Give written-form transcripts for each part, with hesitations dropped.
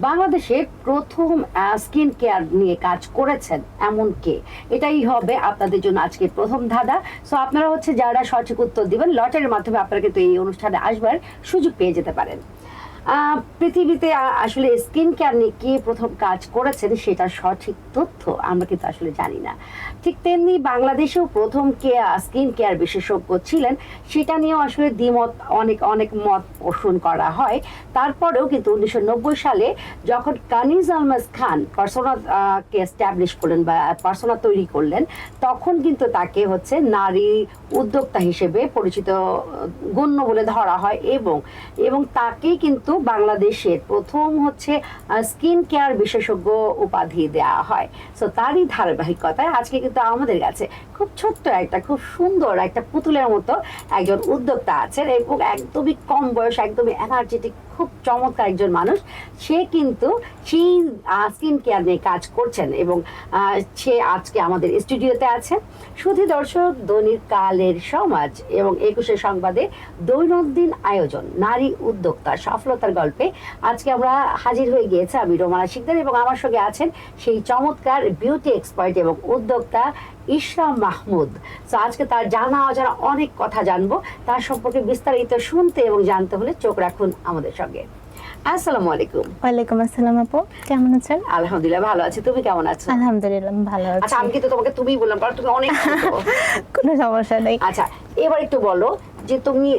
বাংলাদেশে প্রথম skin care নিয়ে কাজ করেছেন এমন কে, এটাই হবে আপনাদের জন্য আজকে প্রথম ধাঁধা। সো আপনারা হচ্ছে যারা সঠিক উত্তর দিবেন লটারির মাধ্যমে আপনারা কিন্তু এই অনুষ্ঠানে আসবার সুযোগ পেয়ে যেতে পারেন। পৃথিবীতে আসলে স্কিন কেয়ার নিয়ে কে প্রথম কাজ করেছেন সেটা সঠিক তথ্য আমরা কিন্তু আসলে জানি না। ঠিক তেমনি বাংলাদেশেও প্রথম কে স্কিন কেয়ার বিশেষজ্ঞ ছিলেন সেটা নিয়েও আসলে দ্বিমত, অনেক অনেক মত পোষণ করা হয়। তারপরেও কিন্তু 1990 সালে যখন কানিজ আলমাজ খান পার্সোনা কে এস্টাবলিশ করলেন বা পার্সোনা তৈরি করলেন, তখন কিন্তু তাকে হচ্ছে নারী উদ্যোক্তা হিসেবে পরিচিত গণ্য বলে ধরা হয় এবং তাকেই কিন্তু বাংলাদেশের প্রথম হচ্ছে স্কিন কেয়ার বিশেষজ্ঞ উপাধি দেওয়া হয়। সো তারই ধারাবাহিকতায় আজকে কিন্তু আমাদের কাছে খুব ছোট্ট একটা, খুব সুন্দর একটা পুতুলের মতো একজন উদ্যোক্তা আছেন এবং একদমই কম বয়স, একদমই এনার্জেটিক, খুব চমৎকার একজন মানুষ। সে কিন্তু সেই স্কিন কেয়ার নিয়ে কাজ করছেন এবং সে আজকে আমাদের স্টুডিওতে আছে। শুধু দর্শক, দৈনিক কালের সমাজ এবং 21 সংবাদে দৈনন্দিন আয়োজন নারী উদ্যোক্তা সফলতার গল্পে আজকে আমরা হাজির হয়ে গিয়েছে। আমি রোমানা শিকদার এবং আমার সঙ্গে আছেন সেই চমৎকার বিউটি এক্সপার্ট এবং উদ্যোক্তা ইশরা মাহমুদ। তো আজকে তার জানা অজানা অনেক কথা জানবো, তার সম্পর্কে বিস্তারিত শুনতে এবং জানতে হলে চোখ রাখুন আমাদের সঙ্গে। আসসালামু আলাইকুম। ওয়ালাইকুম আসসালাম আপু, কেমন আছেন? আলহামদুলিল্লাহ ভালো আছি, তুমি কেমন আছো? আলহামদুলিল্লাহ ভালো আছি। আচ্ছা, আমি কিন্তু তোমাকে তুমিই বললাম কারণ তুমি অনেক ছোট। কোনো সমস্যা নেই। আচ্ছা, এবার একটু বলো যে তুমি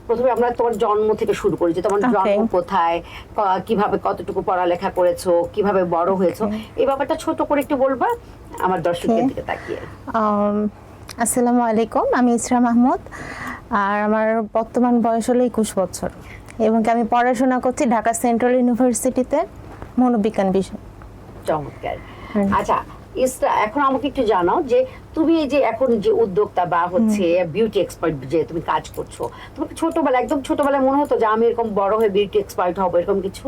প্রথমে আমরা তোমার জন্ম থেকে শুরু করি, যে তোমার জন্ম কোথায়, কিভাবে কতটুকু পড়ালেখা করেছো, কিভাবে বড় হয়েছো, এই ব্যাপারটা ছোট করে একটু বলবা আমার দর্শকদের দিকে তাকিয়ে। আসসালামু আলাইকুম, আমি ইসরা মাহমুদ আর আমার বর্তমান বয়স হলো 21 বছর এবং আমি পড়াশোনা করছি ঢাকা সেন্ট্রাল ইউনিভার্সিটিতে মনোবিজ্ঞান বিষয়। চমৎকার। আচ্ছা ইসরা, এখন আমাকে একটু জানাও যে তুমি এই যে এখন যে উদ্যোক্তা বা হচ্ছে বিউটি এক্সপার্ট যে তুমি কাজ করছো, তোমাকে ছোটবেলায়, একদম ছোটবেলায় মনে হতো যে আমি এরকম বড় হয়ে বিউটি এক্সপার্ট হবো, এরকম কিছু?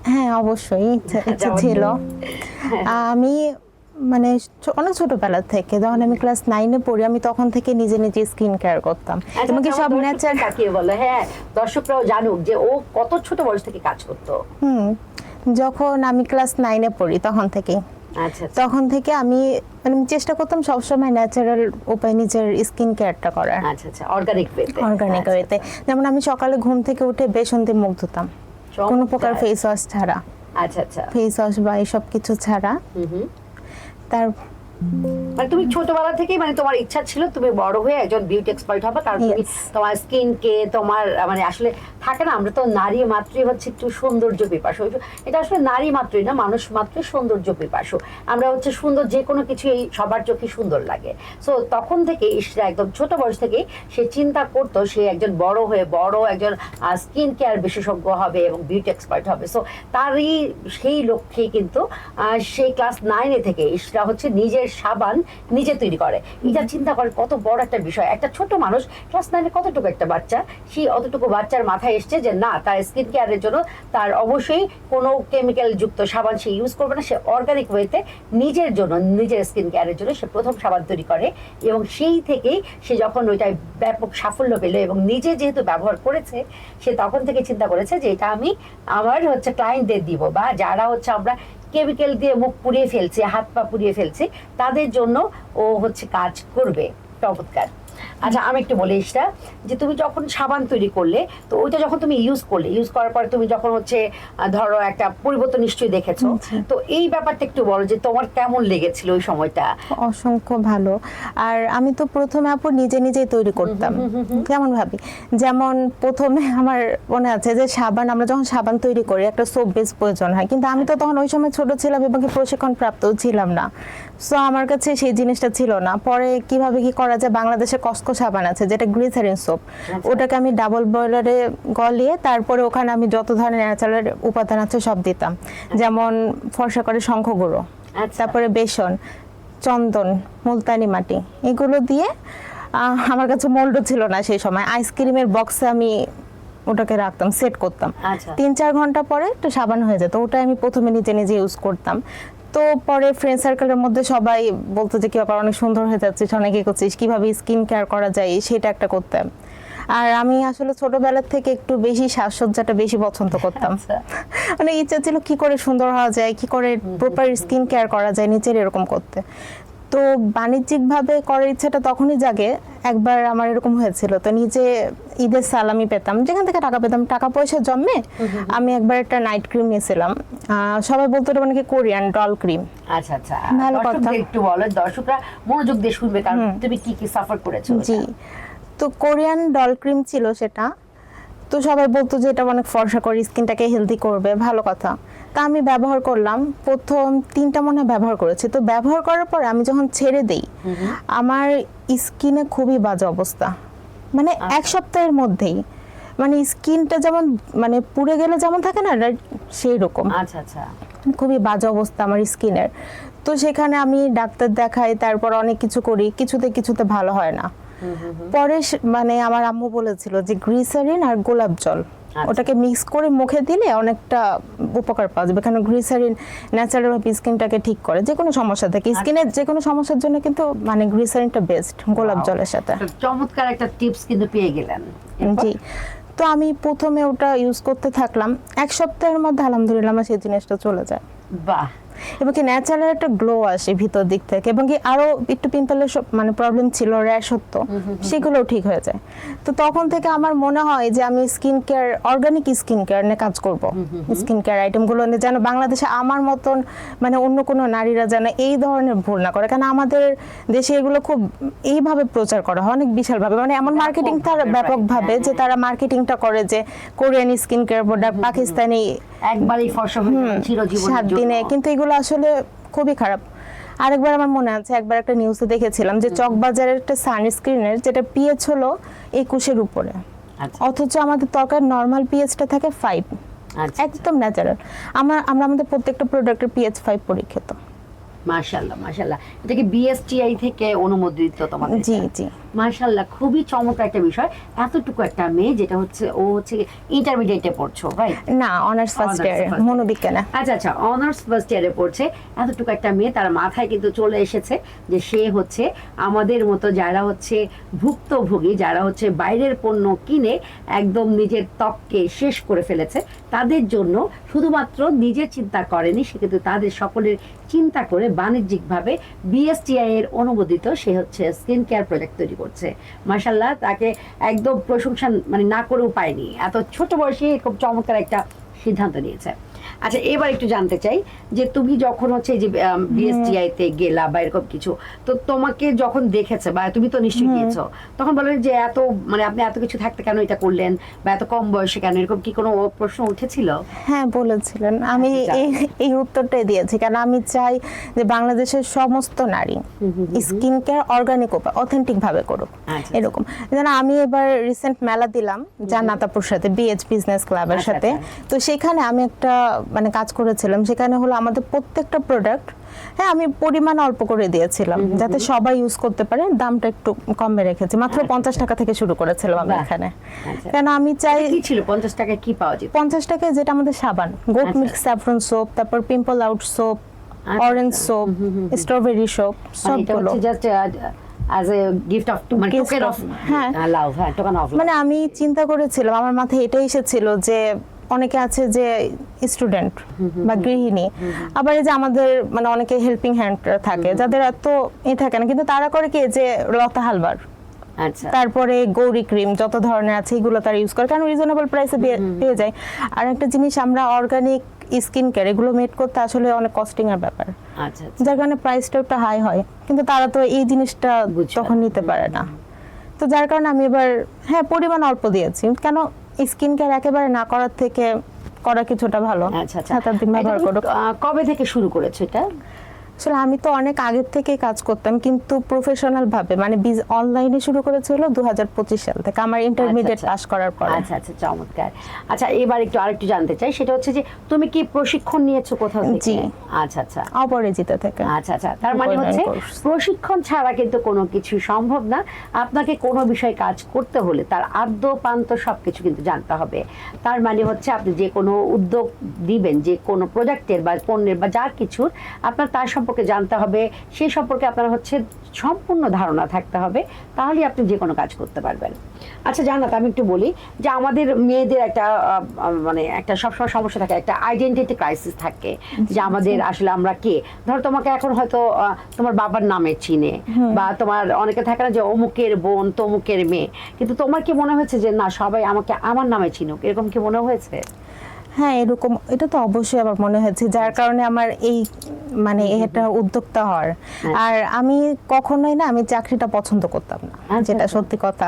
হ্যাঁ অবশ্যই ইচ্ছা ছিল। আমি মানে অনেক ছোটবেলা থেকে, যখন আমি ক্লাস 9-এ পড়ি, আমি তখন থেকে নিজে নিজে স্কিন কেয়ার করতাম। তোমাকে সব ন্যাচারাল কাকে বলে, হ্যাঁ দর্শকরাও জানুক যে ও কত ছোট বয়স থেকে কাজ করতো। যখন আমি ক্লাস 9-এ পড়ি তখন থেকে, তখন থেকে আমি মানে চেষ্টা করতাম সবসময় ন্যাচারাল উপায় নিজের স্কিন কেয়ারটা করার। আচ্ছা আচ্ছা, অর্গানিক ওয়েতে। যেমন আমি সকালে ঘুম থেকে উঠে বেসন দিয়ে মুখ ধুতাম, কোনো প্রকার ফেস ওয়াশ ছাড়া। আচ্ছা আচ্ছা, ফেস ওয়াশ বা এসব কিছু ছাড়া। তার মানে তুমি ছোটবেলা থেকেই মানে তোমার ইচ্ছা ছিল তুমি বড় হয়ে একজন বিউটি এক্সপার্ট হবে, কারণ তুমি তোমার স্কিন কে তোমার মানে আসলে থাকে না, আমরা তো নারী মাত্রই হচ্ছে একটু সৌন্দর্য পিপাসু। এটা আসলে নারী মাত্রই না, মানুষ মাত্রই সৌন্দর্য পিপাসু। আমরা হচ্ছে সুন্দর, যে কোনো কিছু এই সবার চোখে সুন্দর লাগে। সো তখন থেকে ইশরা একদম ছোট বয়স থেকে সে চিন্তা করতো সে একজন বড় হয়ে বড় একজন স্কিন কেয়ার বিশেষজ্ঞ হবে এবং বিউটি এক্সপার্ট হবে। সো তারই সেই লক্ষ্যে কিন্তু সেই ক্লাস 9-এ থেকে ইশরা হচ্ছে নিজের সাবান নিজে তৈরি করে। এটা চিন্তা করে কত বড় একটা বিষয়। একটা ছোট মানুষ ক্লাস 9-এ, কতটুকু একটা বাচ্চা, সেই অতটুকু বাচ্চার মাথায় এসছে যে না, তার স্কিন কেয়ারের জন্য তার অবশ্যই কোনো কেমিক্যাল যুক্ত সাবান সে ইউজ করবে না, সে অর্গানিক ওয়েতে নিজের জন্য, নিজের স্কিন কেয়ারের জন্য সে প্রথম সাবান তৈরি করে। এবং সেই থেকেই সে যখন ওইটায় ব্যাপক সাফল্য পেল এবং নিজে যেহেতু ব্যবহার করেছে, সে তখন থেকে চিন্তা করেছে যে এটা আমি আমার হচ্ছে ক্লায়েন্টদের দিব, বা যারা হচ্ছে আমরা কেমিক্যাল দিয়ে মুখ পুড়িয়ে ফেলছে, হাত পা পুড়িয়ে ফেলছে, তাদের জন্য ও হচ্ছে কাজ করবে। চমৎকার। আচ্ছা আমি একটু বলি ইশরা, যে তুমি যখন সাবান তৈরি করলে, তো ওইটা যখন তুমি ইউজ করলে, ইউজ করার পরে তুমি যখন হচ্ছে ধরো একটা পরিবর্তন নিশ্চয়ই দেখেছো, তো এই ব্যাপারটা একটু বলো যে তোমার কেমন লেগেছিল ওই সময়টা? অসংখ্য ভালো। আর আমি তো প্রথমে আপু নিজে নিজেই তৈরি করতাম। কেমন ভাবি, যেমন প্রথমে আমার মনে আছে যে সাবান, আমরা যখন সাবান তৈরি করি একটা সোপ বেস প্রয়োজন হয়, কিন্তু আমি তো তখন ওই সময় ছোট ছিলাম এবং প্রশিক্ষণ প্রাপ্তও ছিলাম না। সো আমার কাছে সেই জিনিসটা ছিল না। পরে কিভাবে কি করা যায়, বাংলাদেশে কসকো সাবান আছে যেটা গ্লিসারিন সোপ, ওটাকে আমি ডাবল বয়লারে গলিয়ে তারপরে ওখানে আমি যত ধরনের ন্যাচারাল উপাদান আছে সব দিতাম। যেমন ফর্সা করে শঙ্খ গুঁড়ো, তারপরে বেসন, চন্দন, মুলতানি মাটি, এগুলো দিয়ে আমার কাছে মোল্ডও ছিল না সেই সময়, আইসক্রিমের বক্সে আমি ওটাকে রাখতাম, সেট করতাম। 3-4 ঘন্টা পরে একটু সাবান হয়ে যেত। ওটা আমি প্রথমে নিজে নিজে ইউজ করতাম। তো পরে ফ্রেন্ড সার্কেলের মধ্যে সবাই বলতো যে কি ব্যাপার, অনেক সুন্দর হয়ে যাচ্ছিস, অনেকে করছিস, কিভাবে স্কিন কেয়ার করা যায় সেটা একটা করতাম। আর আমি আসলে ছোটবেলা থেকে একটু বেশি সাজসজ্জাটা বেশি পছন্দ করতাম। আচ্ছা। মানে ইচ্ছা ছিল কি করে সুন্দর হওয়া যায়, কি করে প্রপার স্কিন কেয়ার করা যায় নিজের, এরকম করতে। তো বাণিজ্যিকভাবে করার ইচ্ছাটা তখনই জাগে, একবার আমার এরকম হয়েছিল। তো নিজে ঈদের সালামি পেতাম, যেখান থেকে টাকা পেতাম, টাকা পয়সা জমে আমি একবার একটা নাইট ক্রিম নিয়েছিলাম। সবাই বলতো এটা মানে কি কোরিয়ান ডল ক্রিম। আচ্ছা আচ্ছা, ভালো কথা। দর্শকদের একটু বলো, দর্শকরা মনোযোগ দিয়ে শুনবে, কারণ তুমি কি কি সাফার করেছো। জি, তো কোরিয়ান ডল ক্রিম ছিল সেটা। তো সবাই বলতো যে এটা অনেক ফর্সা করে স্কিনটাকে হেলদি করবে, ভালো কথা। তা আমি ব্যবহার করলাম, প্রথম 3টা মনে হয় ব্যবহার করেছি। তো ব্যবহার করার পর আমি যখন ছেড়ে দেই, আমার স্কিনে খুবই বাজে অবস্থা। মানে 1 সপ্তাহের মধ্যেই মানে স্কিনটা যেমন মানে পুড়ে গেলে যেমন থাকে না, সেই রকম। আচ্ছা আচ্ছা, খুবই বাজে অবস্থা আমার স্কিনের। তো সেখানে আমি ডাক্তার দেখাই, তারপর অনেক কিছু করি, কিছুতে ভালো হয় না। পরে মানে আমার আম্মু বলেছিল যে গ্লিসারিন আর গোলাপ জল ওটাকে মিক্স করে মুখে দিলে অনেকটা উপকার পাওয়া যাবে, কারণ গ্লিসারিন ন্যাচারাল ভাবে স্কিনটাকে ঠিক করে যে কোনো সমস্যা থেকে। স্কিনের যে কোনো সমস্যার জন্য কিন্তু মানে গ্লিসারিনটা বেস্ট গোলাপ জলের সাথে। চমৎকার একটা টিপস কিন্তু পেয়ে গেলেন। জি, তো আমি প্রথমে ওটা ইউজ করতে থাকলাম, 1 সপ্তাহের মধ্যে আলহামদুলিল্লাহ আমার সেই জিনিসটা চলে যায়। বাহ। এবং কি ন্যাচারাল একটা গ্লো আসে ভিতর দিক থেকে, এবং কি আরো একটু পিম্পলের মানে প্রবলেম ছিল, র্যাশ হতো, সেগুলোও ঠিক হয়ে যায়। তো তখন থেকে আমার মনে হয় যে আমি skin care, organic skin care নিয়ে কাজ করব। স্কিন কেয়ার আইটেমগুলো নিয়ে যেন বাংলাদেশে আমার মতন মানে অন্য কোনো নারীরা যেন এই ধরনের ভুল না করে, কারণ আমাদের দেশে এগুলো খুব এইভাবে প্রচার করা হয় অনেক বিশালভাবে, মানে এমন মার্কেটিং তারা ব্যাপকভাবে যে তারা মার্কেটিংটা করে যে Korean skin care product, Pakistani একবারই ফর্সা হয়ে যাবে চিরজীবনের 7 জন্য। দিনে, কিন্তু এগুলো আসলে খুবই খারাপ। আরেকবার আমার মনে আছে, একবার একটা নিউজে দেখেছিলাম যে চকবাজারের একটা সানস্ক্রিনের যেটা পিএইচ হলো 21-এর উপরে, আচ্ছা অথচ আমাদের ত্বকের নরমাল পিএইচটা থাকে 5, আচ্ছা, একদম ন্যাচারাল। আমরা আমাদের প্রত্যেকটা প্রোডাক্টের পিএইচ 5 পরীক্ষিত। মাশাআল্লাহ মাশাআল্লাহ, এটা কি বিএসটিআই থেকে অনুমোদিত তোমাদের? জি জি, মাশাআল্লাহ, খুবই চমৎকার একটা বিষয়। এতটুকু একটা মেয়ে, যেটা হচ্ছে ও হচ্ছে ইন্টারমিডিয়েটে পড়ছো, রাইট? না অনার্স ফার্স্ট Honours ইয়ার first year। মনোবিজ্ঞানে। আচ্ছা আচ্ছা, অনার্স ফার্স্ট ইয়ারে পড়ছে। এতটুকু একটা মেয়ে, তার মাথায় কিন্তু চলে এসেছে যে সে হচ্ছে আমাদের মতো যারা হচ্ছে ভুক্তভোগী, যারা হচ্ছে বাইরের পণ্য কিনে একদম নিজের ত্বককে শেষ করে ফেলেছে, তাদের জন্য শুধুমাত্র নিজে চিন্তা করেনি, সে কিন্তু তাদের সকলের চিন্তা করে বাণিজ্যিকভাবে বিএসটিআই এর অনুমোদিত সে হচ্ছে স্কিন কেয়ার প্রোডাক্ট তৈরি করছে। মাশাআল্লাহ, তাকে একদম প্রশংসা মানে না করেও পায়নি, এত ছোট বয়সে খুব চমৎকার একটা সিদ্ধান্ত নিয়েছে। আচ্ছা, এবার একটু জানতে চাই যে তুমি যখন হচ্ছে যে বিএসটিআই তে গেলা বা এরকম কিছু, তো তোমাকে যখন দেখেছে বা তুমি তো নিশ্চয়ই গিয়েছো, তখন বলেন যে এত মানে আপনি এত কিছু থাকতে কেন এটা করলেন, বা এত কম বয়সে কেন, এরকম কি কোনো প্রশ্ন উঠেছিল? হ্যাঁ বলেছিলেন, আমি আচ্ছা। এই উত্তরটাই দিয়েছি, কারণ আমি চাই যে বাংলাদেশের সমস্ত নারী স্কিন কেয়ার অর্গানিক উপায় অথেন্টিক ভাবে করুক। আচ্ছা। এরকম যেন আমি এবার রিসেন্ট মেলা দিলাম জান্নাতাপুর সাথে, বিএইচ বিজনেস ক্লাবের আচ্ছা, সাথে। তো সেখানে আমি একটা মানে কাজ করেছিলাম, সেখানে হলো আমাদের প্রত্যেকটা প্রোডাক্ট, হ্যাঁ আমি পরিমাণ অল্প করে দিয়েছিলাম যাতে সবাই ইউজ করতে পারে, দামটা একটু কমে রেখেছি, মাত্র 50 টাকা থেকে শুরু করেছিলাম আমি বাহ। এখানে। আচ্ছা। কেন আমি চাই কি ছিল 50 টাকায় কি পাওয়া যেত? 50 টাকায় যেটা আমাদের সাবান, গোট আচ্ছা। মিল্ক স্যাফরন সোপ, তারপর pimple out soap, orange soap, strawberry soap, মানে এটা সবগুলো হচ্ছে just as a gift of মানে Gift টোকেন of- অফ হ্যাঁ। লাভ, হ্যাঁ টোকেন অফ। মানে আমি চিন্তা করেছিলাম, আমার মাথায় এটাই এসেছিল যে অনেকে আছে যে স্টুডেন্ট বা গৃহিণী, আবার এই যে আমাদের মানে অনেকে হেল্পিং হ্যান্ড থাকে যাদের এত থাকে না, কিন্তু তারা করে কি যে লতা হালবার, আচ্ছা তারপরে গৌরী ক্রিম যত ধরনের আছে এগুলো তারা ইউজ করে, কারণ রিজনেবল প্রাইসে পেয়ে যায়। আর একটা জিনিস, আমরা অর্গানিক স্কিন কেয়ার এগুলো মেড করতে আসলে অনেক কস্টিং এর ব্যাপার, আচ্ছা যার কারণে প্রাইসটা একটু হাই হয়, কিন্তু তারা তো এই জিনিসটা বুঝবে তখন নিতে পারে না। তো যার কারণে আমি এবার হ্যাঁ পরিমাণ অল্প দিয়েছি, কেন স্কিন কেয়ার একেবারে না করার থেকে করা কিছুটা ভালো। আচ্ছা আচ্ছা। 7-8 দিন ব্যবহার এটা তুমি, করুক। কবে থেকে শুরু করেছো এটা? আসলে আমি তো অনেক আগের থেকেই কাজ করতাম, কিন্তু প্রফেশনাল ভাবে মানে অনলাইনে শুরু করেছিল 2025 সাল থেকে, আমার ইন্টারমিডিয়েট আচ্ছা, পাস করার পর। আচ্ছা আচ্ছা, চমৎকার। আচ্ছা, এবার একটু আরেকটু জানতে চাই, সেটা হচ্ছে যে তুমি কি প্রশিক্ষণ নিয়েছো কোথাও থেকে? জি। আচ্ছা আচ্ছা অপরাজিতা থেকে। আচ্ছা আচ্ছা, তার মানে Online হচ্ছে course। প্রশিক্ষণ ছাড়া কিন্তু কোনো কিছু সম্ভব না। আপনাকে কোনো বিষয়ে কাজ করতে হলে তার আদ্য প্রান্ত সবকিছু কিন্তু জানতে হবে। তার মানে হচ্ছে আপনি যে কোনো উদ্যোগ দিবেন, যে কোনো প্রোডাক্টের বা পণ্যের বা যা কিছুর, আপনার তার সম্পর্কে জানতে হবে, সেই সম্পর্কে আপনার হচ্ছে সম্পূর্ণ ধারণা থাকতে হবে, তাহলেই আপনি যে কোনো কাজ করতে পারবেন। আচ্ছা জান্নাত, আমি একটু বলি যে আমাদের মেয়েদের একটা মানে একটা সবসময় সমস্যা থাকে, একটা আইডেন্টিটি ক্রাইসিস থাকে যে আমাদের আসলে আমরা কে। ধরো তোমাকে এখন হয়তো তোমার বাবার নামে চিনে, বা তোমার অনেকে থাকে না যে অমুকের বোন তমুকের মেয়ে, কিন্তু তোমার কি মনে হয়েছে যে না সবাই আমাকে আমার নামে চিনুক, এরকম কি মনে হয়েছে? হ্যাঁ, এরকম এটা তো অবশ্যই আমার মনে হয়েছে, যার কারণে আমার এই মানে এটা উদ্যোক্তা হওয়ার। আর আমি কখনোই না আমি চাকরিটা পছন্দ করতাম না, যেটা সত্যি কথা।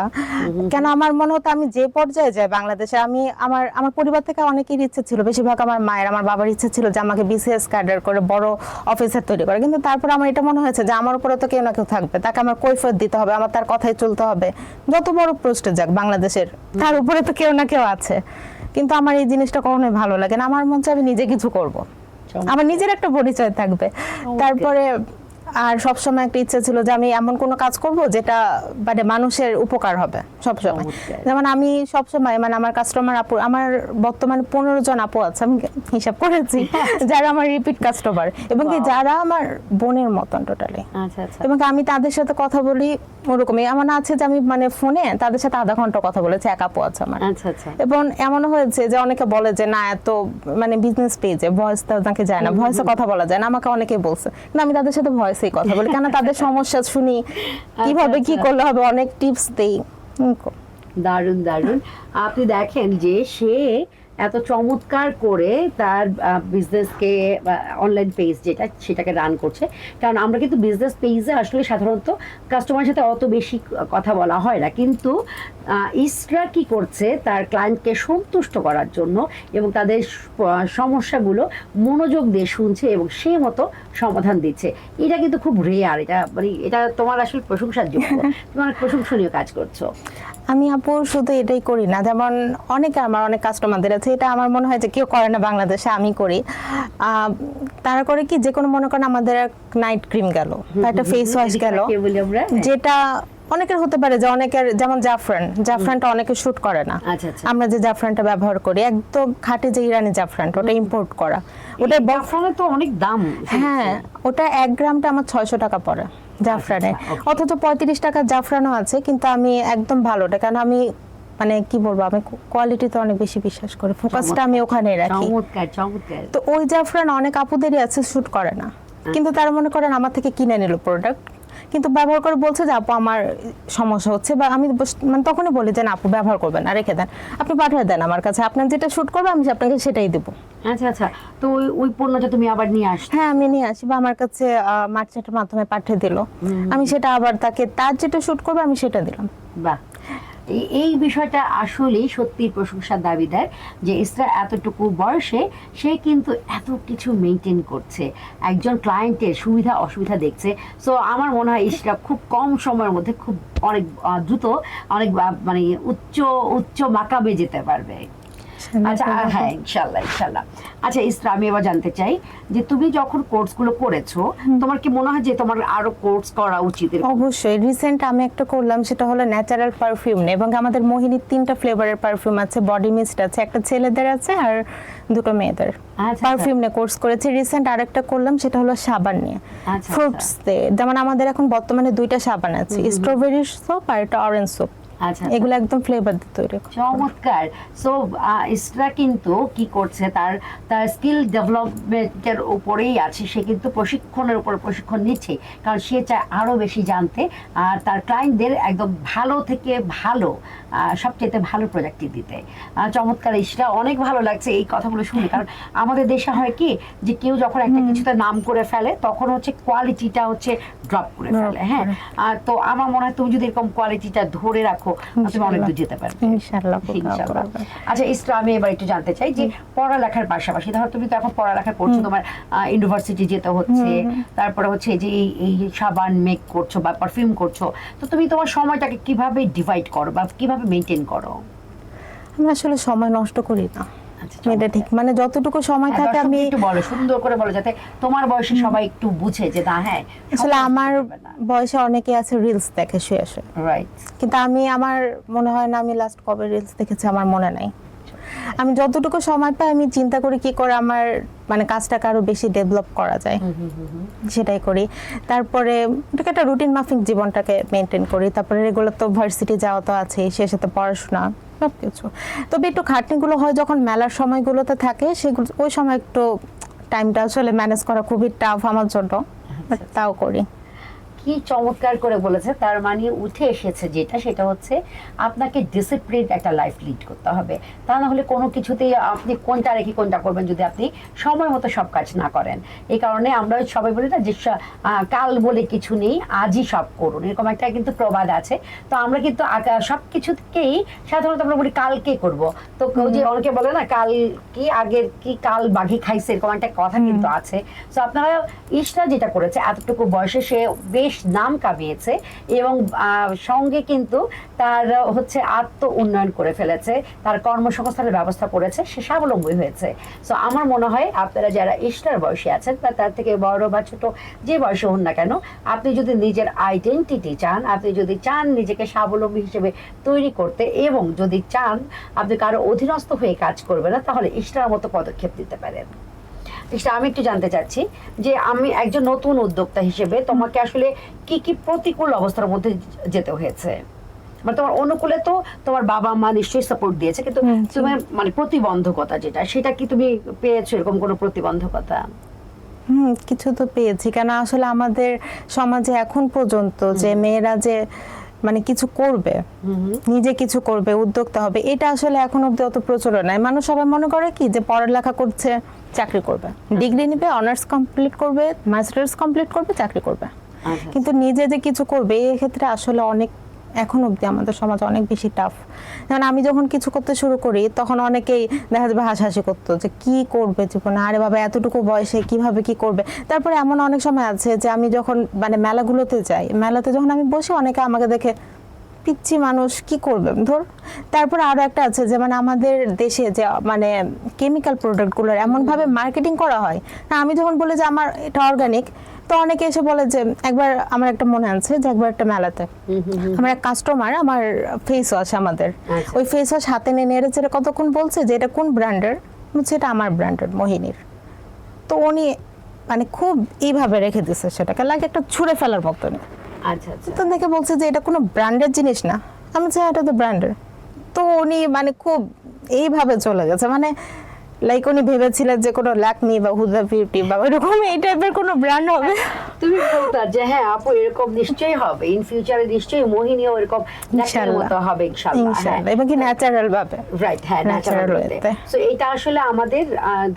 কেন আমার মনে হতো আমি যে পর্যায়ে যাই বাংলাদেশে, আমি আমার আমার পরিবার থেকে অনেকের ইচ্ছে ছিল, বেশিরভাগ আমার মায়ের আমার বাবার ইচ্ছে ছিল যে আমাকে বিসিএস ক্যাডার করে বড় অফিসার তৈরি করে। কিন্তু তারপর আমার এটা মনে হয়েছে যে আমার উপরে তো কেউ না কেউ থাকবে, তাকে আমার কৈফিয়ত দিতে হবে, আমার তার কথাই চলতে হবে। যত বড় পোস্টে যাক বাংলাদেশের, তার উপরে তো কেউ না কেউ আছে। কিন্তু আমার এই জিনিসটা কখনোই ভালো লাগে না। আমার মন চায় আমি নিজে কিছু করব, আমার নিজের একটা পরিচয় থাকবে। তারপরে আর সবসময় একটা ইচ্ছা ছিল যে আমি এমন কোনো কাজ করব যেটা মানে মানুষের উপকার হবে সবসময়। যেমন আমি সবসময় মানে আমার কাস্টমার আপু, আমার বর্তমানে 15 জন আপু আছে, আমি হিসাব করেছি, যারা আমার রিপিট কাস্টমার, এবং কি যারা আমার বোনের মতন টোটালি। এবং আমি তাদের সাথে কথা বলি ওরকমই। এমন আছে যে আমি মানে ফোনে তাদের সাথে আধা ঘন্টা কথা বলেছি, এক আপু আছে আমার। এবং এমনও হয়েছে যে অনেকে বলে যে না এত মানে বিজনেস পেজে ভয়েস তো নাকি যায় না, ভয়েসে কথা বলা যায় না, আমাকে অনেকেই বলছে। না আমি তাদের সাথে ভয়েসেই কথা বলি, কেন তাদের সমস্যা শুনি, কিভাবে কি করলে হবে, অনেক টিপস দেই। দারুণ দারুণ। আপনি দেখেন যে সে এত চমৎকার করে তার বিজনেসকে অনলাইন পেজ যেটা সেটাকে রান করছে। কারণ আমরা কিন্তু বিজনেস পেজে আসলে সাধারণত কাস্টমারের সাথে অত বেশি কথা বলা হয় না, কিন্তু ইসরা কি করছে তার ক্লায়েন্টকে সন্তুষ্ট করার জন্য এবং তাদের সমস্যাগুলো মনোযোগ দিয়ে শুনছে এবং সেই মতো সমাধান দিচ্ছে। এটা কিন্তু খুব রেয়ার, এটা মানে এটা তোমার আসলে প্রশংসার যোগ্য, তোমার প্রশংসনীয় কাজ করছো। আমি আপু শুধু এটাই করি না, যেমন অনেকে আমার অনেক কাস্টমারদের আছে, এটা আমার মনে হয় যে কেউ করে না বাংলাদেশে, আমি করি। তারা করে কি, যে কোনো মনে করেন আমাদের নাইট ক্রিম গেল বা একটা ফেস ওয়াশ গেল, যেটা অনেকের হতে পারে যে অনেকের, যেমন জাফরানটা অনেকে শুট করে না। আমরা যে জাফরানটা ব্যবহার করি একদম খাঁটি যে ইরানি জাফরানটা, ওটা ইম্পোর্ট করা, ওটা জাফরানের তো অনেক দাম। হ্যাঁ, ওটা 1 গ্রামটা আমার 600 টাকা পড়ে জাফরানে। অথচ 35 টাকা জাফরানও আছে, কিন্তু আমি একদম ভালোটা, কারণ আমি মানে কি বলবো, আমি কোয়ালিটিতে অনেক বেশি বিশ্বাস করি, ফোকাসটা আমি ওখানে রাখি। তো ওই জাফরান অনেক আপুদেরই আছে শুট করে না, কিন্তু তারা মনে করেন আমার থেকে কিনে নিল প্রোডাক্ট, কিন্তু ব্যবহার করে বলছে যে আপু আমার সমস্যা হচ্ছে, বা আমি মানে তখনই বলি যে না আপু ব্যবহার করবেন না, রেখে দেন, আপনি পাঠিয়ে দেন আমার কাছে, আপনার যেটা শুট করবে আমি আপনাকে সেটাই দেবো। আচ্ছা, তো ওই পণ্যটা তুমি আবার নিয়ে আসো? হ্যাঁ, আমি নিয়ে আসি, বা আমার কাছে মার্চেন্টের মাধ্যমে পাঠিয়ে দিল, আমি সেটা আবার তাকে তার যেটা শুট করবে আমি সেটা দিলাম। বাহ, এই বিষয়টা আসলেই সত্যি প্রশংসার দাবিদার যে ইসরা এতটুকু বয়সে সে কিন্তু এত কিছু মেনটেন করছে, একজন ক্লায়েন্টের সুবিধা অসুবিধা দেখছে। সো আমার মনে হয় ইসরা খুব কম সময়ের মধ্যে খুব অনেক দ্রুত অনেক মানে উচ্চ মাকাবে যেতে পারবে। আচ্ছা, হ্যাঁ, ইনশাল্লাহ। আচ্ছা ইসরা, আমি এবার জানতে চাই যে তুমি যখন কোর্সগুলো করেছো, তোমার কি মনে হয় যে তোমার আরো কোর্স করা উচিত? অবশ্যই। রিসেন্ট আমি একটা করলাম, সেটা হলো ন্যাচারাল পারফিউম, এবং আমাদের মোহিনীর 3টা ফ্লেভারের পারফিউম আছে, বডি মিস্ট আছে, একটা ছেলেদের আছে আর 2টো মেয়েদের। পারফিউম নিয়ে কোর্স করেছি। রিসেন্ট আরেকটা করলাম, সেটা হলো সাবান নিয়ে, ফ্রুটস দিয়ে। যেমন আমাদের এখন বর্তমানে 2টা সাবান আছে, স্ট্রবেরি সোপ আর একটা অরেঞ্জ সোপ। এগুলো একদম ফ্লেভার দিয়ে তৈরি। চমৎকার। সো ইসরা কিন্তু কি করছে, তার স্কিল ডেভেলপমেন্টের উপরেই আছে, সে কিন্তু প্রশিক্ষণের উপর প্রশিক্ষণ নিচ্ছে, কারণ সে চায় আরো বেশি জানতে আর তার ক্লায়েন্টদের একদম ভালো থেকে ভালো সবচেয়ে ভালো প্রোডাক্টটি দিতে। চমৎকার ইসরা, অনেক ভালো লাগছে এই কথাগুলো শুনে, কারণ আমাদের দেশে হয় কি যে কেউ যখন একটা কিছুতে নাম করে ফেলে তখন হচ্ছে কোয়ালিটিটা হচ্ছে ড্রপ করে ফেলে। হ্যাঁ, তো আমার মনে হয় তুমি যদি এরকম কোয়ালিটিটা ধরে রাখো তুমি অনেক দূর যেতে পারবে ইনশাআল্লাহ। আচ্ছা ইসরা, আমি এবার একটু জানতে চাই যে পড়ালেখার পাশাপাশি, ধরো তুমি তো এখন পড়ালেখা করছো, তোমার ইউনিভার্সিটি যেতে হচ্ছে, তারপরে হচ্ছে যে এই সাবান মেক করছো বা পারফিউম করছো, তো তুমি তোমার সময়টাকে কিভাবে ডিভাইড করো বা কিভাবে মেইনটেইন করো? আমি আসলে সময় নষ্ট করি না, এটা ঠিক, মানে যতটুকু সময় থাকে আমি একটু বলো, সুন্দর করে বলো, যাতে তোমার বয়সে সবাই একটু বুঝে যে না, হ্যাঁ আসলে আমার বয়সে অনেকে আছে রিলস দেখে শুয়ে শুয়ে, রাইট, কিন্তু আমি আমার মনে হয় না আমি লাস্ট কবে রিলস দেখেছি আমার মনে নাই। আমি যতটুকু সময় পাই আমি চিন্তা করি কি করে আমার মানে কাজটাকে আরো বেশি ডেভেলপ করা যায়, সেটাই করি। তারপরে এটাকে একটা রুটিন মাফিক জীবনটাকে মেনটেন করি। তারপরে রেগুলার তো ভার্সিটি যাওয়া তো আছে, সে সাথে পড়াশোনা সবকিছু। তবে একটু খাটনিগুলো হয় যখন মেলার সময়গুলোতে থাকে, সেগুলো ওই সময় একটু টাইমটা আসলে ম্যানেজ করা খুবই টাফ আমার জন্য, বাট তাও করি। কি চমৎকার করে বলেছে, তার মানে উঠে এসেছে যেটা, সেটা হচ্ছে আপনাকে ডিসিপ্লিন একটা লাইফ লিড করতে হবে। তা না হলে কোনো কিছুতেই আপনি কোনটা রেখে কোনটা করবেন যদি আপনি সময় মতো সব কাজ না করেন। এই কারণে আমরা সবাই বলি না যে কাল বলে কিছু নেই, আজই সব করুন, এরকম একটা কিন্তু প্রবাদ আছে। তো আমরা কিন্তু সব কিছুকেই সাধারণত আমরা বলি কালকে করব। তো ওই যে অনেকে বলে না কাল কি আগের কি কাল বাঘে খাইছে, এরকম একটা কথা কিন্তু আছে। তো আপনারা ইশরা যেটা করেছে এতটুকু বয়সে, সে বেশ নাম কামিয়েছে এবং সঙ্গে কিন্তু তার হচ্ছে আত্ম উন্নয়ন করে ফেলেছে, তার কর্মসংস্থানের ব্যবস্থা করেছে, সে স্বাবলম্বী হয়েছে। সো আমার মনে হয় আপনারা যারা ইশরার বয়সে আছেন বা তার থেকে বড় বা ছোট যে বয়সে হন না কেন, আপনি যদি নিজের আইডেন্টিটি চান, আপনি যদি চান নিজেকে স্বাবলম্বী হিসেবে তৈরি করতে এবং যদি চান আপনি কারো অধীনস্থ হয়ে কাজ করবেন না, তাহলে ইশরার মতো পদক্ষেপ নিতে পারেন। আমি একটু জানতে চাচ্ছি যে আমি একজন নতুন উদ্যোক্তা হিসেবে তোমাকে আসলে কি কি প্রতিকূল অবস্থার মধ্যে যেতে হয়েছে? মানে তোমার অনুকূলে তো তোমার বাবা মা নিশ্চয়ই সাপোর্ট দিয়েছে, কিন্তু তোমার মানে প্রতিবন্ধকতা যেটা, সেটা কি তুমি পেয়েছো এরকম কোনো প্রতিবন্ধকতা? কিছু তো পেয়েছি, কেন আসলে আমাদের সমাজে এখন পর্যন্ত যে মেয়েরা যে মানে কিছু করবে, নিজে কিছু করবে, উদ্যোক্তা হবে, এটা আসলে এখন অব্দি অত প্রচলন নাই। মানুষ সবাই মনে করে কি যে পড়ালেখা করছে, চাকরি করবে, ডিগ্রি নেবে, অনার্স কমপ্লিট করবে, মাস্টার্স কমপ্লিট করবে, চাকরি করবে। কিন্তু নিজে যে কিছু করবে এই ক্ষেত্রে আসলে অনেক এখন অব্দি আমাদের সমাজ অনেক বেশি টাফ। যেমন আমি যখন কিছু করতে শুরু করি তখন অনেকেই দেখা যাবে হাসাহাসি করতো যে কি করবে জীবনে, আরে বাবা এতটুকু বয়সে কিভাবে কি করবে। তারপরে এমন অনেক সময় আছে যে আমি যখন মানে মেলাগুলোতে যাই, মেলাতে যখন আমি বসে অনেকে আমাকে দেখে পিচ্ছি মানুষ কি করবে ধর। তারপর আরো একটা আছে যে মানে আমাদের দেশে যে মানে কেমিক্যাল প্রোডাক্টগুলোর এমনভাবে মার্কেটিং করা হয়, আমি যখন বলি যে আমার এটা অর্গানিক, তো অনেকে এসে বলে যে একবার আমার একটা মনে আছে যে একবার একটা মেলাতে আমার এক কাস্টমার আমার ফেস ওয়াশ আমাদের ওই ফেস ওয়াশ হাতে নিয়ে নেড়েছে কতক্ষণ বলছে যে এটা কোন ব্র্যান্ডের, বলছে এটা আমার ব্র্যান্ডের মোহিনীর। তো উনি মানে খুব এইভাবে রেখে দিচ্ছে সেটাকে লাগে একটা ছুঁড়ে ফেলার মতন। আচ্ছা আচ্ছা। তো দেখে বলছে যে এটা কোনো ব্র্যান্ডের জিনিস না, আমি বলছি এটা তো ব্র্যান্ডের। তো উনি মানে খুব এইভাবে চলে গেছে, মানে লাইক উনি ভেবেছিলেন যে কোনো ল্যাকমি বা হুদা বিউটি বা ওইরকম এই টাইপের কোনো ব্র্যান্ড হবে। তুমি বলতা যে হ্যাঁ আপু এরকম নিশ্চয়ই হবে, ইন ফিউচারে নিশ্চয়ই মোহিনীও এরকম ন্যাচারাল মতো হবে ইনশাআল্লাহ, এবং কি ন্যাচারাল ভাবে, রাইট, হ্যাঁ ন্যাচারাল ওয়েতে। সো এটা আসলে আমাদের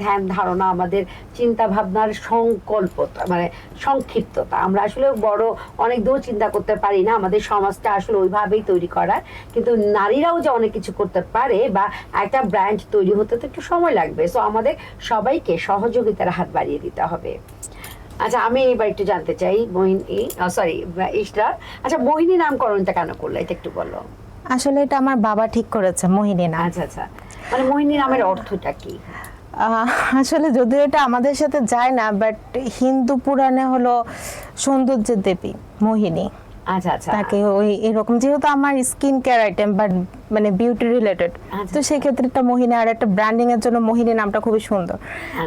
ধ্যান ধারণা, আমাদের চিন্তা ভাবনার সংকল্পতা মানে সংক্ষিপ্ততা। আমরা আসলে বড় অনেক দূর চিন্তা করতে পারি না, আমাদের সমাজটা আসলে ওইভাবেই তৈরি করা। কিন্তু নারীরাও যে অনেক কিছু করতে পারে বা একটা ব্র্যান্ড তৈরি হতে তো একটু সময় লাগবে। সো আমাদের সবাইকে সহযোগিতার হাত বাড়িয়ে দিতে হবে। আচ্ছা আমি এবার একটু জানতে চাই মোহিনী, সরি ইশরা, আচ্ছা মোহিনী নামকরণটা কেন করলে এটা একটু বলো। আসলে এটা আমার বাবা ঠিক করেছে মোহিনী নাম। আচ্ছা আচ্ছা, মানে মোহিনী নামের অর্থটা কি? আসলে যদিও এটা আমাদের সাথে যায় না, বাট হিন্দু পুরাণে হলো সৌন্দর্যের দেবী মোহিনী। আচ্ছা আচ্ছা, তাকে ওই এরকম যেহেতু আমার স্কিন কেয়ার আইটেম বাট মানে বিউটি রিলেটেড, তো সেই ক্ষেত্রে একটা মোহিনী আর একটা ব্র্যান্ডিং এর জন্য মোহিনী নামটা খুবই সুন্দর।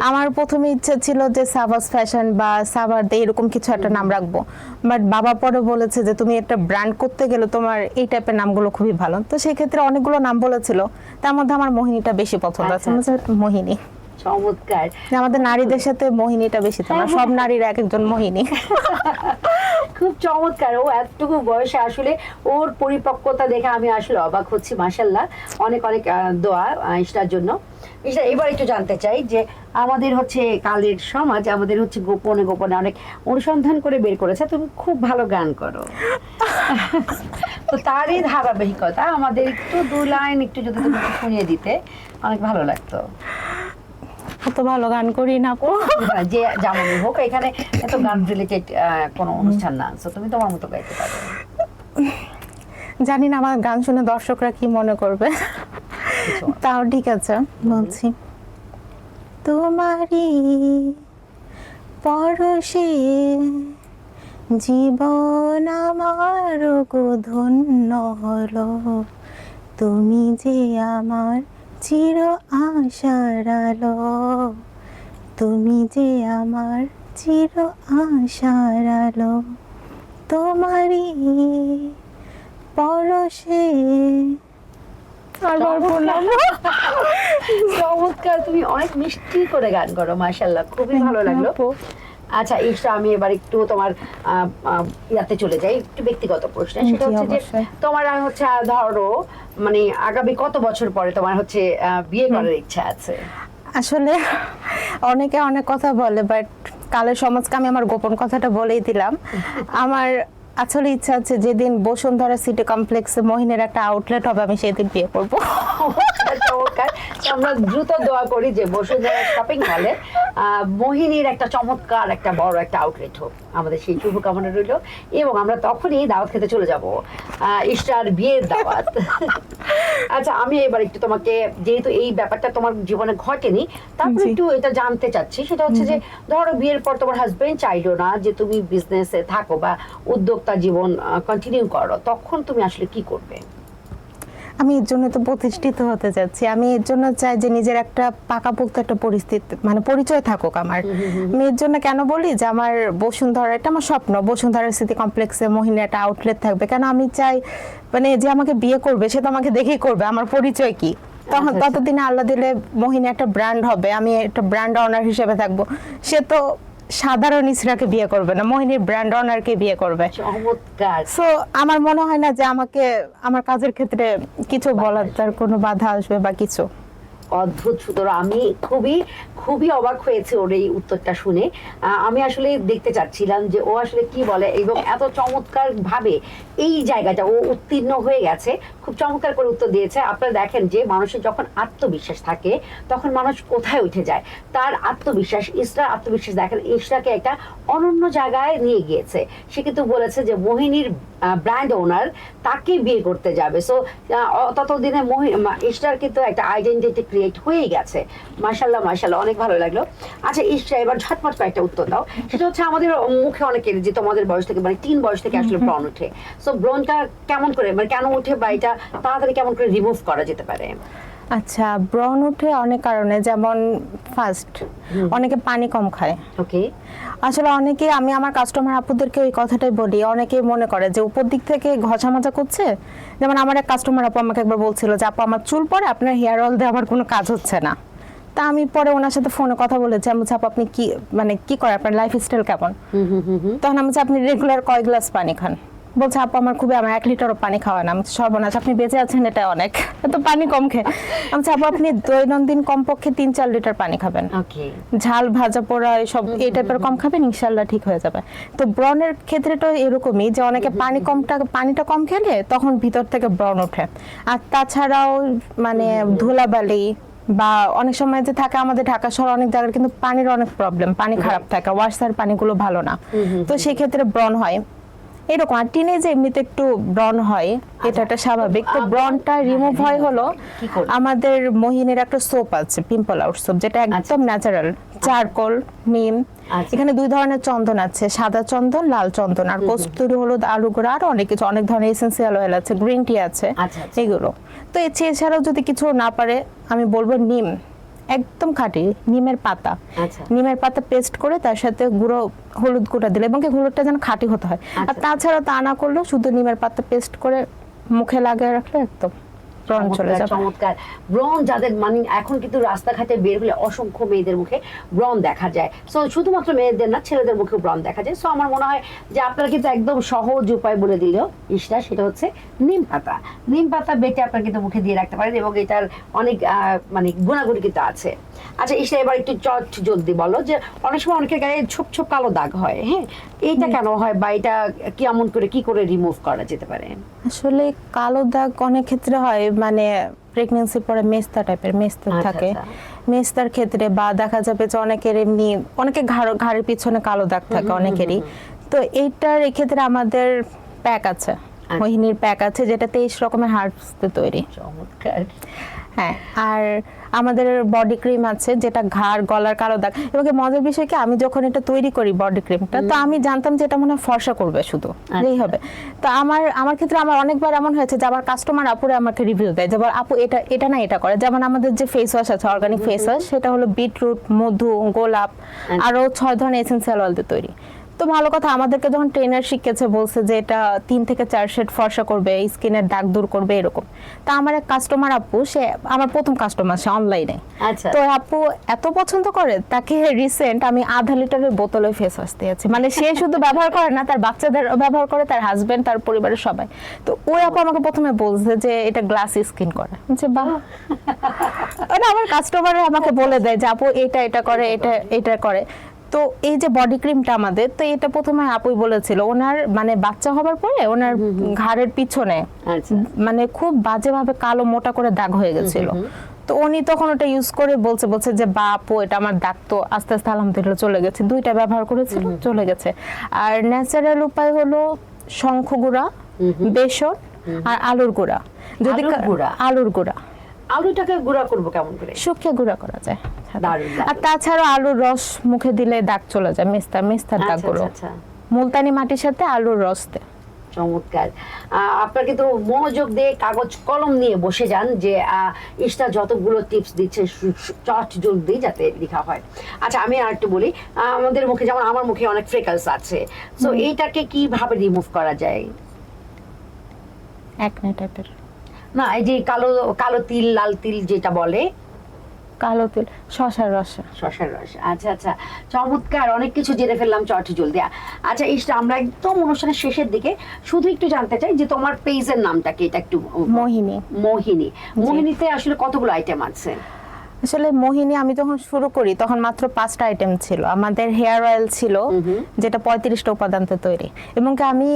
আমার প্রথমে ইচ্ছা ছিল যে সাবাস ফ্যাশন বা সাবার দে এরকম কিছু একটা নাম রাখবো, বাট বাবা পরে বলেছে যে তুমি একটা ব্র্যান্ড করতে গেলে তোমার এই টাইপের নামগুলো খুবই ভালো। তো সেই ক্ষেত্রে অনেকগুলো নাম বলেছিল, তার মধ্যে আমার মোহিনীটা বেশি পছন্দ আছে। মোহিনী চমৎকার। আমাদের নারীদের সাথে মোহিনীটা বেশি, আমরা সব নারীর এক একজন মোহিনী। খুব চমৎকার। ও এতটুকু বয়সে আসলে ওর পরিপক্কতা দেখে আমি আসলে অবাক হচ্ছি। মাশাআল্লাহ, অনেক অনেক দোয়া ইশরার জন্য। ইশরা এবার একটু জানতে চাই যে আমাদের হচ্ছে কালের সমাজ আমাদের হচ্ছে গোপনে গোপনে অনেক অনুসন্ধান করে বের করেছে তুমি খুব ভালো গান করো। তো তারই ধারাবাহিকতা আমাদের একটু দু লাইন একটু যদি তুমি শুনিয়ে দিতে অনেক ভালো লাগতো। কত ভালো গান করি না আপু, যে যেমনই হোক, এখানে এত গান রিলেটেড কোনো অনুষ্ঠান না, তো তুমি তোমার মতো গাইতে পারো। জানি না আমার গান শুনে দর্শকরা কি মনে করবে, তাও ঠিক আছে বলছি। তোমারই পরশে জীবন আমার গো ধন্য হলো, তুমি যে আমার চির আশার আলো, তুমি যে আমার চির আশার আলো, তোমারই পরশে আর পারবো না। চমৎকার, তুমি অনেক মিষ্টি করে গান করো, মাশাআল্লাহ, খুবই ভালো লাগলো। আচ্ছা ইশরা, আমি এবার একটু তোমার ইয়াতে চলে যাই, একটু ব্যক্তিগত প্রশ্ন। সেটা জি, হচ্ছে যে অবশ্যই। তোমার হচ্ছে ধরো মানে আগামী কত বছর পরে তোমার হচ্ছে বিয়ে করার ইচ্ছা আছে? আসলে অনেকে অনেক কথা বলে, বাট কালের সমাজকে আমি আমার গোপন কথাটা বলেই দিলাম। আমার আসলে ইচ্ছা আছে যেদিন বসুন্ধরা সিটি কমপ্লেক্সে মোহিনীর একটা আউটলেট হবে, আমি সেদিন বিয়ে করবো। চমৎকার। তো আমরা দ্রুত দোয়া করি যে বসুন্ধরা শপিং মলে মোহিনীর একটা চমৎকার একটা বড় একটা আউটলেট হোক, আমাদের সেই শুভকামনা রইল। এবং আমরা তখনই দাওয়াত খেতে চলে যাব, ইশরার বিয়ের দাওয়াত। আচ্ছা আমি এবার একটু তোমাকে, যেহেতু এই ব্যাপারটা তোমার জীবনে ঘটেনি, তারপর জি। একটু এটা জানতে চাচ্ছি। সেটা হচ্ছে যে ধরো বিয়ের পর তোমার হাজবেন্ড চাইলো না যে তুমি বিজনেসে থাকো বা উদ্যোক্তা জীবন কন্টিনিউ করো, তখন তুমি আসলে কি করবে? আমি এর জন্য তো প্রতিষ্ঠিত হতে যাচ্ছি, আমি এর জন্য চাই যে নিজের একটা পাকাপোক্ত একটা পরিস্থিতি মানে পরিচয় থাকুক আমার। আমি এর জন্য কেন বলি যে আমার বসুন্ধরা, এটা আমার স্বপ্ন, বসুন্ধরা সিটি কমপ্লেক্সে মোহিনীর একটা আউটলেট থাকবে। কেন আমি চাই মানে যে আমাকে বিয়ে করবে সে তো আমাকে দেখেই করবে, আমার পরিচয় কি। তখন আচ্ছা, আচ্ছা। ততদিনে আল্লাহ দিলে মোহিনী একটা ব্র্যান্ড হবে, আমি একটা ব্র্যান্ড অনার হিসেবে থাকবো। সে তো সাধারণ ইসরাকে বিয়ে করবে না, মোহিনীর ব্র্যান্ড অনারকে বিয়ে করবে। চমৎকার। সো আমার মনে হয় না যে আমাকে আমার কাজের ক্ষেত্রে কিছু বলার তার কোনো বাধা আসবে বা কিছু। অদ্ভুত সুন্দর, আমি খুবই খুবই অবাক হয়েছে ওর এই উত্তরটা শুনে। আমি আসলে দেখতে চাচ্ছিলাম যে ও আসলে কি বলে, এবং এত চমৎকার ভাবে এই জায়গাটা ও উত্তীর্ণ হয়ে গেছে, খুব চমৎকার করে উত্তর দিয়েছে। আপনারা দেখেন যে মানুষের যখন আত্মবিশ্বাস থাকে তখন মানুষ কোথায় উঠে যায়, তার আত্মবিশ্বাস, ইসরার আত্মবিশ্বাস দেখেন ইসরাকে একটা অনন্য জায়গায় নিয়ে গিয়েছে। সে কিন্তু বলেছে যে মোহিনীর ব্র্যান্ড ওনার তাকে বিয়ে করতে যাবে। সো ততদিনে ইসরার কিন্তু একটা আইডেন্টিটি ক্রিয়েট হয়ে গেছে। মাশাল্লাহ মাশাল্লাহ, অনেক ভালো লাগলো। আচ্ছা ইসরা, এবার ঝটপট কয়েকটা উত্তর দাও। সেটা হচ্ছে আমাদের মুখে অনেকের যে তোমাদের বয়স থেকে মানে টিন বয়স থেকে আসলে ব্রণ ওঠে, সো ব্রণটা কেমন করে মানে কেন ওঠে বা এটা তাড়াতাড়ি কেমন করে রিমুভ করা যেতে পারে? আচ্ছা, ব্রণ উঠে অনেক কারণে, যেমন ফার্স্ট অনেকে পানি কম খায়। ওকে। আসলে অনেকে, আমি আমার কাস্টমার আপুদেরকে ওই কথাটাই বলি, অনেকে মনে করে যে উপর দিক থেকে ঘষা মাজা করছে। যেমন আমার এক কাস্টমার আপু আমাকে একবার বলছিল যে আপু আমার চুল পড়ে, আপনার হেয়ার অয়েল দিয়ে আমার কোনো কাজ হচ্ছে না। তা আমি পরে ওনার সাথে ফোনে কথা বলেছি, আমি বলছি আপু আপনি কি মানে কি করে, আপনার লাইফস্টাইল কেমন? তখন আমি বলছি আপনি রেগুলার কয় গ্লাস পানি খান? বলছে আপু আমার খুবই, আমার 1 লিটারও পানি খাওয়া না। আমি বলছি, সর্বনাশ, আপনি বেঁচে আছেন এটা অনেক, তো পানি কম খেয়ে। আমি বলছি আপু আপনি দৈনন্দিন কমপক্ষে 3-4 লিটার পানি খাবেন, ওকে। ঝাল ভাজা পোড়া এসব এই টাইপের কম খাবেন, ইনশাল্লাহ ঠিক হয়ে যাবে। তো ব্রণের ক্ষেত্রেটা এরকমই যে অনেকে পানিটা কম খেলে তখন ভিতর থেকে ব্রণ ওঠে। আর তাছাড়াও মানে ধুলাবালি বা অনেক সময় যে থাকে আমাদের ঢাকা শহর অনেক জায়গায় কিন্তু পানির অনেক প্রবলেম, পানি খারাপ থাকে, ওয়াশার পানিগুলো ভালো না, তো সেই ক্ষেত্রে ব্রণ হয় এরকম। আর টিনেজে এমনিতে একটু ব্রণ হয়, এটা একটা স্বাভাবিক। তো ব্রণটা রিমুভ হয় হলো কি করে? আমাদের মোহিনীর একটা সোপ আছে, পিম্পল আউট সোপ, যেটা একদম ন্যাচারাল, চারকোল, নিম, আচ্ছা। এখানে 2 ধরনের চন্দন আছে, সাদা চন্দন, লাল চন্দন, আর কস্তুরি হলুদ, আলু গুঁড়া, আর অনেক কিছু, অনেক ধরনের এসেন্সিয়াল অয়েল আছে, গ্রিন টি আছে, আচ্ছা, আচ্ছা। এগুলো। তো এছাড়াও যদি কিছু না পারে আমি বলবো নিম, একদম খাঁটি নিমের পাতা, আচ্ছা। নিমের পাতা পেস্ট করে তার সাথে গুঁড়ো হলুদ গুঁড়া দিলে, এবং কি হলুদটা যেন খাঁটি হতে হয়। আর আচ্ছা। তাছাড়া তা না করলেও শুধু নিমের পাতা পেস্ট করে মুখে লাগিয়ে রাখলে একদম ব্রণ চলে যাবে। চমৎকার। ব্রণ যাদের মানে এখন কিন্তু রাস্তাঘাটে বের হলে অসংখ্য মেয়েদের মুখে ব্রণ দেখা যায়। সো শুধুমাত্র মেয়েদের না, ছেলেদের মুখেও ব্রণ দেখা যায়। সো আমার মনে হয় যে আপনারা কিন্তু একদম সহজ উপায় বলে দিল ইশরা, সেটা হচ্ছে নিম পাতা। নিম পাতা বেটে আপনারা কিন্তু মুখে দিয়ে রাখতে পারেন, এবং এটার অনেক মানে গুণাগুণ কিন্তু আছে। আচ্ছা ইশরা, এবার একটু চট জলদি বলো যে অনেক সময় অনেকের গায়ে ছোপ ছোপ কালো দাগ হয়, হ্যাঁ, এইটা কেন হয় বা এটা কেমন করে কি করে রিমুভ করা যেতে পারে? আসলে কালো দাগ অনেক ক্ষেত্রে হয়, মানে প্রেগন্যান্সির পরে মেস্তা টাইপের মেস্তা আচ্ছা, থাকে, আচ্ছা। মেস্তার ক্ষেত্রে, বা দেখা যাবে যে অনেকের এমনি অনেকে ঘাড়ের পিছনে কালো দাগ থাকে অনেকেরই। তো এইটার এক্ষেত্রে আমাদের প্যাক আছে, মোহিনীর প্যাক আছে, যেটা 23 রকমের হার্বস দিয়ে তৈরি। চমৎকার। হ্যাঁ, আর আমাদের বডি ক্রিম আছে যেটা ঘাড় গলার কালো দাগ। এবং মজার বিষয় কি, আমি যখন এটা তৈরি করি বডি ক্রিমটা, তো আমি জানতাম যে এটা মনে হয় ফর্সা করবে শুধু, এই হবে। তো আমার ক্ষেত্রে আমার অনেকবার এমন হয়েছে যে আমার কাস্টমার আপুরে আমাকে রিভিউ দেয় যে আপু এটা না এটা করে। যেমন আমাদের যে ফেস ওয়াশ আছে, অর্গানিক ফেস ওয়াশ, সেটা হলো বিটরুট, মধু, গোলাপ আরো 6 ধরনের এসেন্সিয়াল অয়েল দিয়ে তৈরি। তো ভালো কথা, আমাদেরকে যখন ট্রেনার শিখেছে বলছে যে এটা 3 থেকে 4 শেড ফর্সা করবে, স্কিনের দাগ দূর করবে, এরকম। তা আমার এক কাস্টমার আপু, সে আমার প্রথম কাস্টমার, সে অনলাইনে। আচ্ছা। তো আপু এত পছন্দ করে, তাকে রিসেন্ট আমি আধা লিটারের বোতলে ফেস ওয়াশ দিয়েছি। মানে সে শুধু ব্যবহার করে না, তার বাচ্চাদের ব্যবহার করে, তার হাজবেন্ড, তার পরিবারের সবাই। তো ওই আপু আমাকে প্রথমে বলছে যে এটা গ্লাস স্কিন করে। বলছে বাহ। মানে আমার কাস্টমার আমাকে বলে দেয় যে আপু এটা করে, এটা করে। তো এই যে বডি ক্রিমটা আমাদের, তো এটা প্রথমে আপুই বলেছিল, ওনার মানে বাচ্চা হবার পরে ওনার ঘাড়ের পিছনে মানে খুব বাজেভাবে কালো মোটা করে দাগ হয়ে গেছিল। তো উনি তখন ওটা ইউজ করে বলছে যে বা আপু এটা আমার দাগ তো আস্তে আস্তে আলহামদুলিল্লাহ চলে গেছে। 2টা ব্যবহার করেছিল, চলে গেছে। আর ন্যাচারাল উপায় হলো শঙ্খ গুঁড়া, বেসন আর আলুর গুঁড়া। যদি আলুর গুঁড়া, আলুটাকে গুঁড়া করব কেমন করে? শুকিয়ে গুঁড়া করা যায়। দারুণ। আর তাছাড়া আলুর রস মুখে দিলে দাগ চলে যায়, মেস্তার দাগগুলো। মুলতানি মাটির সাথে আলুর রস দেয়। চমৎকার। আপনারা কিন্তু মনোযোগ দিয়ে কাগজ কলম নিয়ে বসে যান যে ইশতা যতগুলো টিপস দিচ্ছে চট জলদি যাতে লেখা হয়। আচ্ছা, আমি আর একটু বলি, আমাদের মুখে যেমন আমার মুখে অনেক ফ্রেকলস আছে, সো এইটাকে কিভাবে রিমুভ করা যায়? একনে টাইপের না, এই যে কালো কালো তিল, লাল তিল যেটা বলে, কালো তিল, শসার রস। আচ্ছা আচ্ছা, চমৎকার। অনেক কিছু জেনে ফেললাম চট জলদি। আচ্ছা ইশতা, আমরা একদম অনুষ্ঠানের শেষের দিকে শুধু একটু জানতে চাই যে তোমার পেজের নামটা কি? এটা একটু। মোহিনীতে আসলে কতগুলো আইটেম আছে? আসলে মোহিনী আমি যখন শুরু করি তখন মাত্র 5টা আইটেম ছিল। আমাদের হেয়ার অয়েল ছিল যেটা 35টা উপাদানতে তৈরি, এবং আমি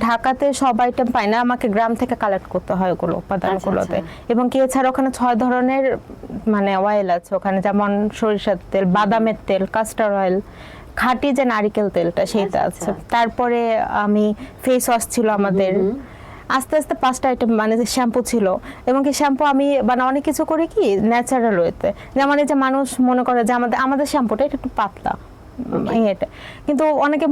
ঢাকাতে সব আইটেম পাই না, আমাকে গ্রাম থেকে কালেক্ট করতে হয় ওগুলো উপাদানগুলোতে। এবং কি এছাড়া ওখানে 6 ধরনের মানে অয়েল আছে ওখানে, যেমন সরিষার তেল, বাদামের তেল, কাস্টার অয়েল, খাঁটি যে নারিকেল তেলটা সেটা আছে। তারপরে আমি ফেস ওয়াশ ছিল আমাদের। আস্তে আস্তে 5টা আইটেম, মানে শ্যাম্পু ছিল। এবং কি শ্যাম্পু আমি মানে অনেক কিছু করি কি ন্যাচারাল ওয়েতে। যেমন এই যে মানুষ মনে করে যে আমাদের শ্যাম্পুটা একটু পাতলা, এটা কিন্তু অনেকে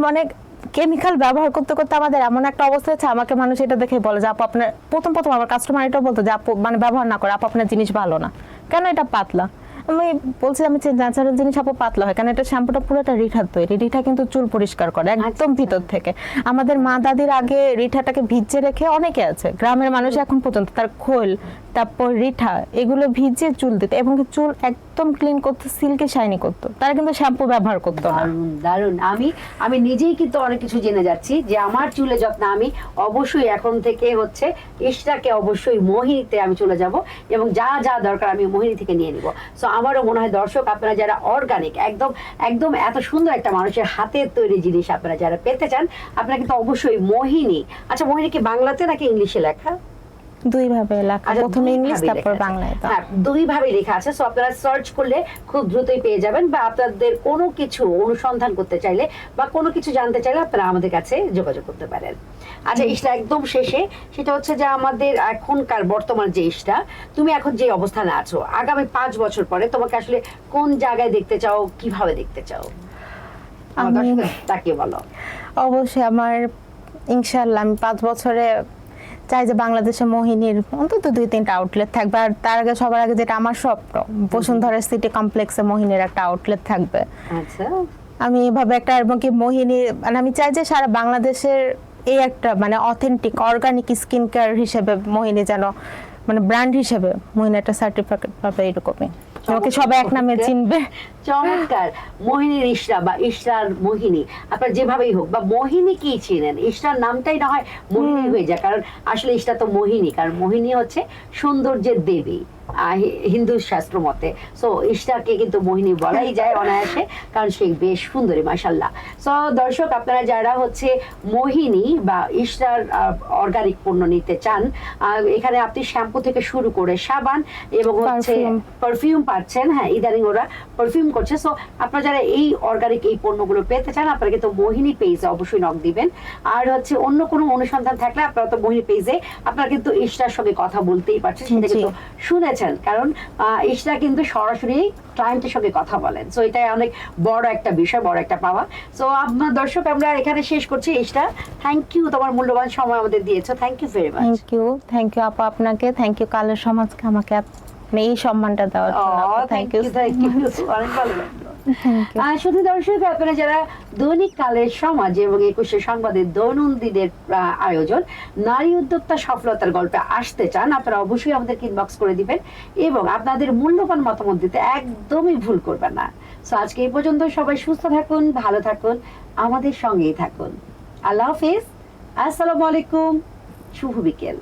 কেমিক্যাল ব্যবহার করতে করতে আমাদের এমন একটা অবস্থা হচ্ছে, আমাকে মানুষ এটা দেখে বলে যে আপু আপনার, প্রথম আমার কাস্টমার এটা বলতো যে আপু মানে ব্যবহার না করে, আপু আপনার জিনিস ভালো না, কেন এটা পাতলা। আমি বলছি আমি ন্যাচারাল জিনিস আপু পাতলা হয়, কারণ এটা শ্যাম্পুটা পুরোটা রিঠার তৈরি। রিঠা কিন্তু চুল পরিষ্কার করে একদম ভিতর থেকে। আমাদের মা দাদির আগে রিঠাটাকে ভিজে রেখে, অনেকে আছে গ্রামের মানুষ এখন পর্যন্ত তার খোল, তারপর রিঠা, এগুলো ভিজে চুল দিত, এবং চুল একদম ক্লিন করতো, সিল্কি শাইনি করতো। তারা কিন্তু শ্যাম্পু ব্যবহার করতো না। দারুণ। আমি নিজেই কিন্তু অনেক কিছু জেনে যাচ্ছি যে আমার চুলে যত্ন আমি অবশ্যই এখন থেকে হচ্ছে ইশতাকে অবশ্যই মোহিনীতে আমি চলে যাব, এবং যা যা দরকার আমি মোহিনী থেকে নিয়ে নিব। সো আমারও মনে হয় দর্শক, আপনারা যারা অর্গানিক একদম এত সুন্দর একটা মানুষের হাতের তৈরি জিনিস আপনারা যারা পেতে চান, আপনারা কিন্তু অবশ্যই মোহিনী। আচ্ছা, মোহিনী কি বাংলাতে নাকি ইংলিশে লেখা? 2 ভাবে লেখা, প্রথমে ইংলিশ তারপর বাংলায়। হ্যাঁ, 2 ভাবে লেখা আছে। সো আপনারা সার্চ করলে খুব দ্রুতই পেয়ে যাবেন, বা আপনাদের কোনো কিছু অনুসন্ধান করতে চাইলে বা কোনো কিছু জানতে চাইলে আপনারা আমাদের কাছে যোগাযোগ করতে পারেন। আচ্ছা ইশতা, একদম শেষে সেটা হচ্ছে যে আমাদের এখনকার বর্তমান যে ইশতা, তুমি এখন যে অবস্থানে আছো, আগামী 5 বছর পরে তোমাকে আসলে কোন জায়গায় দেখতে চাও, কিভাবে দেখতে চাও? তাকে বলো। অবশ্যই আমার ইনশাআল্লাহ আমি 5 বছরে চাই যে বাংলাদেশে মোহিনীর অন্তত 2-3টা আউটলেট থাকবে। আর তার আগে, সবার আগে যেটা আমার স্বপ্ন, বসুন্ধরা সিটি কমপ্লেক্সে মোহিনীর একটা আউটলেট থাকবে। আচ্ছা, আমি এভাবে একটা, এবং কি মোহিনী মানে আমি চাই যে সারা বাংলাদেশের এই একটা মানে অথেন্টিক অর্গানিক স্কিন কেয়ার হিসেবে মোহিনী যেন মানে ব্র্যান্ড হিসেবে মোহিনী একটা সার্টিফিকেট পাবে, এরকমই আমাকে সবাই এক নামে চিনবে। চমৎকার। মোহিনীর ইশরা বা ইশরার মোহিনী, আপনার যেভাবেই হোক, বা মোহিনী কি চিনেন, ইশরার নামটাই না হয় মোহিনী হয়ে যায়, কারণ আসলে ইশরা তো মোহিনী, কারণ মোহিনী হচ্ছে সৌন্দর্যের দেবী হিন্দু শাস্ত্র মতে। সো ইশরাকে কিন্তু মোহিনী বলাই যায় অনায়াসে, কারণ সে বেশ সুন্দরী মাশাআল্লাহ। সো দর্শক, আপনারা যারা হচ্ছে মোহিনী বা ইশরার অর্গানিক পণ্য নিতে চান, এখানে আপনি শ্যাম্পু থেকে শুরু করে সাবান এবং হচ্ছে পারফিউম পাচ্ছেন। হ্যাঁ, ইদানিং ওরা পারফিউম করছে। সো আপনারা যারা এই অর্গানিক এই পণ্যগুলো পেতে চান, আপনারা কিন্তু মোহিনী পেজে অবশ্যই নক দিবেন। আর হচ্ছে অন্য কোনো অনুসন্ধান থাকলে আপনারা তো মোহিনী পেজে আপনারা কিন্তু ইশরার সঙ্গে কথা বলতেই পারছেন, সেটা কিন্তু শুনেছেন পেরেছেন, কারণ ইশরা কিন্তু সরাসরি ক্লায়েন্টের সঙ্গে কথা বলেন, সো এটাই অনেক বড় একটা বিষয়, বড় একটা পাওয়া। সো আপনার দর্শক আমরা এখানে শেষ করছি। ইশরা, থ্যাংক ইউ, তোমার মূল্যবান সময় আমাদের দিয়েছো, thank you very much. Thank you আপু আপনাকে, থ্যাংক ইউ কালের সমাজকে আমাকে আপনি এই সম্মানটা দেওয়ার জন্য থ্যাংক ইউ, অনেক ভালো লাগলো। Thank you. শুধু দর্শক আপনারা যারা দৈনিক কালের সমাজ এবং 21শে সংবাদের দৈনন্দিনের আয়োজন নারী উদ্যোক্তা সফলতার গল্পে আসতে চান, আপনারা অবশ্যই আমাদেরকে ইনবক্স করে দিবেন এবং আপনাদের মূল্যবান মতামত দিতে একদমই ভুল করবেন না। সো আজকে এই পর্যন্ত, সবাই সুস্থ থাকুন, ভালো থাকুন, আমাদের সঙ্গেই থাকুন। আল্লাহ হাফেজ, আসসালামু আলাইকুম, শুভ বিকেল।